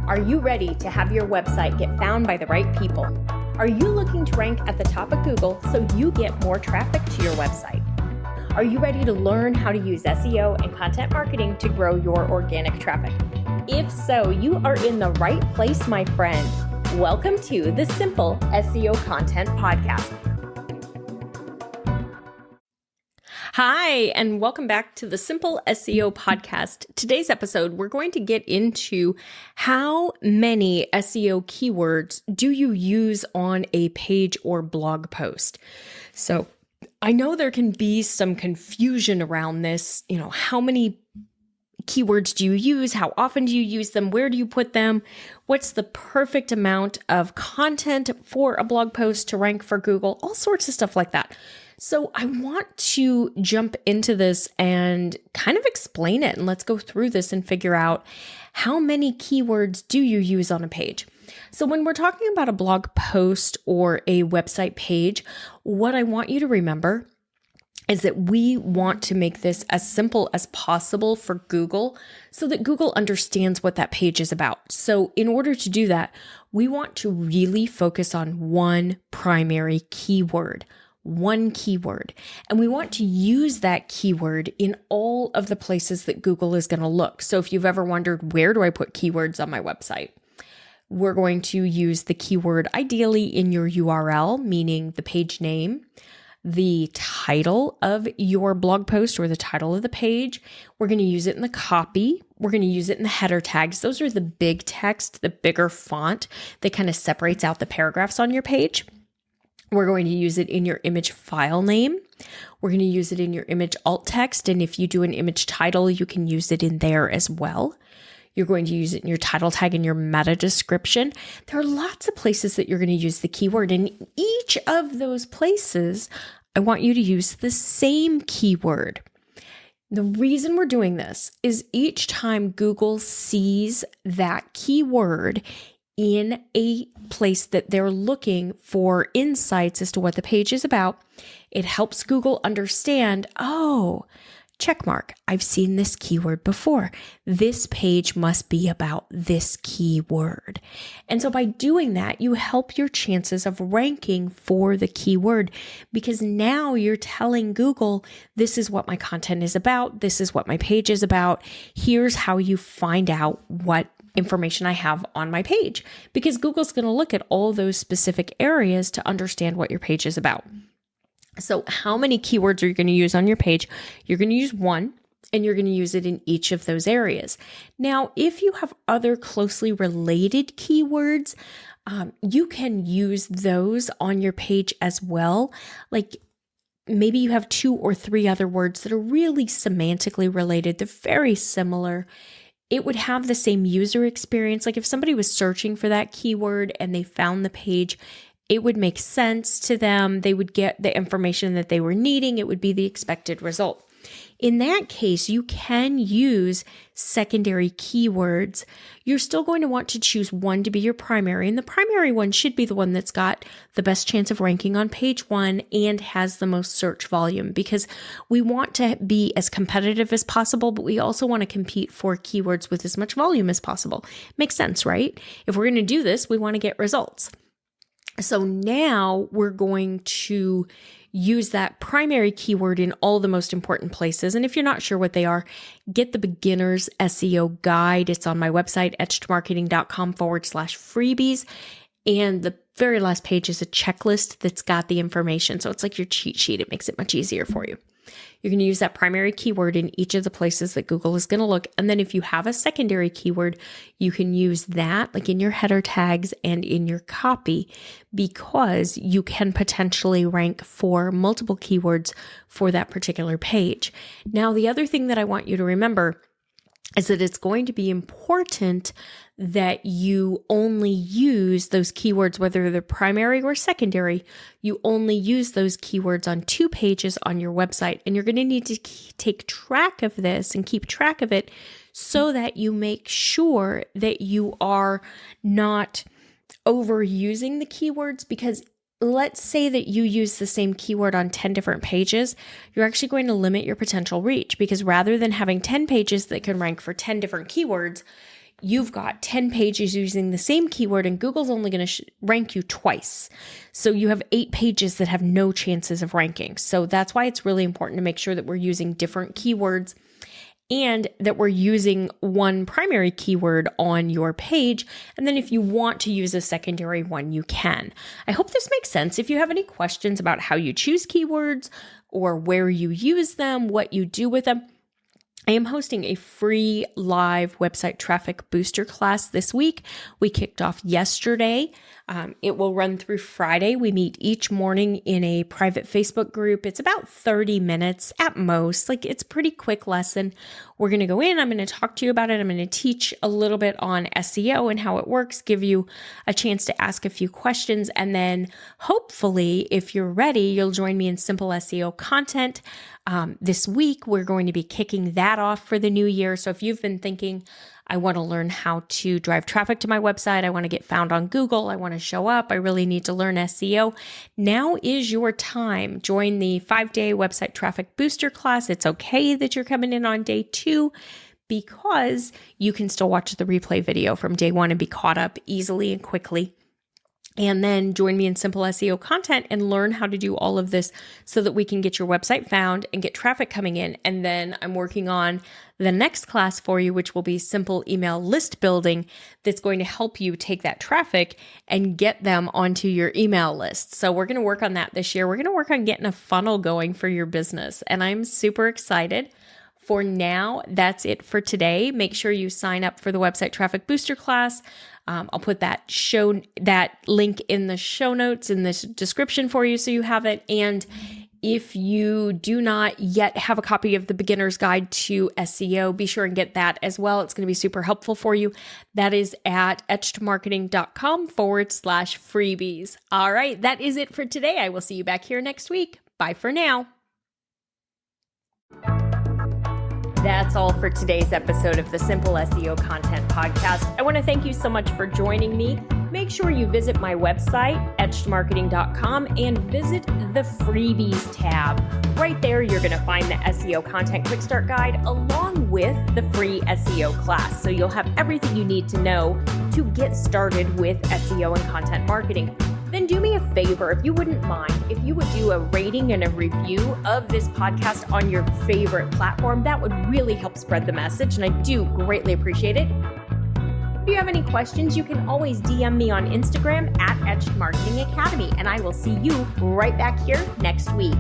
Are you ready to have your website get found by the right people? Are you looking to rank at the top of Google so you get more traffic to your website? Are you ready to learn how to use SEO and content marketing to grow your organic traffic? If so, you are in the right place, my friend. Welcome to the Simple SEO Content Podcast. Hi, and welcome back to the Simple SEO Podcast. Today's episode, we're going to get into how many SEO keywords do you use on a page or blog post. So I know there can be some confusion around this. How many keywords do you use? How often do you use them? Where do you put them? What's the perfect amount of content for a blog post to rank for Google? All sorts of stuff like that. So I want to jump into this and kind of explain it, and let's go through this and figure out how many keywords do you use on a page. So when we're talking about a blog post or a website page, what I want you to remember is that we want to make this as simple as possible for Google so that Google understands what that page is about. So in order to do that, we want to really focus on one primary keyword. One keyword. And we want to use that keyword in all of the places that Google is going to look. So if you've ever wondered, where do I put keywords on my website? We're going to use the keyword ideally in your URL, meaning the page name, the title of your blog post or the title of the page. We're going to use it in the copy. We're going to use it in the header tags. Those are the big text, the bigger font that kind of separates out the paragraphs on your page. We're going to use it in your image file name. We're going to use it in your image alt text. And if you do an image title, you can use it in there as well. You're going to use it in your title tag and your meta description. There are lots of places that you're going to use the keyword. And each of those places, I want you to use the same keyword. The reason we're doing this is each time Google sees that keyword in a place that they're looking for insights as to what the page is about, it helps Google understand, oh, check mark, I've seen this keyword before. This page must be about this keyword. And so by doing that, you help your chances of ranking for the keyword because now you're telling Google, this is what my content is about. This is what my page is about. Here's how you find out what information I have on my page, because Google's going to look at all those specific areas to understand what your page is about. So how many keywords are you going to use on your page? You're going to use one, and you're going to use it in each of those areas. Now, if you have other closely related keywords, you can use those on your page as well. Like maybe you have 2 or 3 other words that are really semantically related. They're very similar. It would have the same user experience. Like if somebody was searching for that keyword and they found the page, it would make sense to them. They would get the information that they were needing. It would be the expected result. In that case, you can use secondary keywords. You're still going to want to choose one to be your primary, and the primary one should be the one that's got the best chance of ranking on page 1 and has the most search volume, because we want to be as competitive as possible, but we also want to compete for keywords with as much volume as possible. Makes sense, right? If we're going to do this, we want to get results. So now we're going to use that primary keyword in all the most important places. And if you're not sure what they are, get the beginner's SEO guide. It's on my website, etchedmarketing.com/freebies. And the very last page is a checklist that's got the information. So it's like your cheat sheet. It makes it much easier for you. You're going to use that primary keyword in each of the places that Google is going to look. And then if you have a secondary keyword, you can use that like in your header tags and in your copy, because you can potentially rank for multiple keywords for that particular page. Now, the other thing that I want you to remember is that it's going to be important that you only use those keywords, whether they're primary or secondary, you only use those keywords on 2 pages on your website. And you're going to need to take track of this and keep track of it so that you make sure that you are not overusing the keywords, because let's say that you use the same keyword on 10 different pages, you're actually going to limit your potential reach, because rather than having 10 pages that can rank for 10 different keywords, you've got 10 pages using the same keyword and Google's only going to rank you twice. So you have 8 pages that have no chances of ranking. So that's why it's really important to make sure that we're using different keywords and that we're using one primary keyword on your page. And then if you want to use a secondary one, you can. I hope this makes sense. If you have any questions about how you choose keywords or where you use them, what you do with them, I am hosting a free live website traffic booster class this week. We kicked off yesterday. It will run through Friday. We meet each morning in a private Facebook group. It's about 30 minutes at most. Like, it's a pretty quick lesson. We're going to go in. I'm going to talk to you about it. I'm going to teach a little bit on SEO and how it works, give you a chance to ask a few questions. And then hopefully, if you're ready, you'll join me in Simple SEO content. This week, we're going to be kicking that off for the new year. So if you've been thinking, I want to learn how to drive traffic to my website, I want to get found on Google, I want to show up, I really need to learn SEO, now is your time. Join the 5-day website traffic booster class. It's okay that you're coming in on day 2 because you can still watch the replay video from day 1 and be caught up easily and quickly. And then join me in Simple SEO content and learn how to do all of this so that we can get your website found and get traffic coming in. And then I'm working on the next class for you, which will be simple email list building that's going to help you take that traffic and get them onto your email list. So we're going to work on that this year. We're going to work on getting a funnel going for your business. And I'm super excited. For now, that's it for today. Make sure you sign up for the website traffic booster class. I'll put that link in the show notes in the description for you so you have it. And if you do not yet have a copy of the Beginner's Guide to SEO, be sure and get that as well. It's going to be super helpful for you. That is at etchedmarketing.com/freebies. All right, that is it for today. I will see you back here next week. Bye for now. That's all for today's episode of the Simple SEO Content Podcast. I want to thank you so much for joining me. Make sure you visit my website, etchedmarketing.com, and visit the Freebies tab. Right there, you're going to find the SEO Content Quick Start Guide along with the free SEO class. So you'll have everything you need to know to get started with SEO and content marketing. Then do me a favor, if you wouldn't mind, if you would do a rating and a review of this podcast on your favorite platform. That would really help spread the message, and I do greatly appreciate it. If you have any questions, you can always DM me on Instagram at Etched Marketing Academy, and I will see you right back here next week.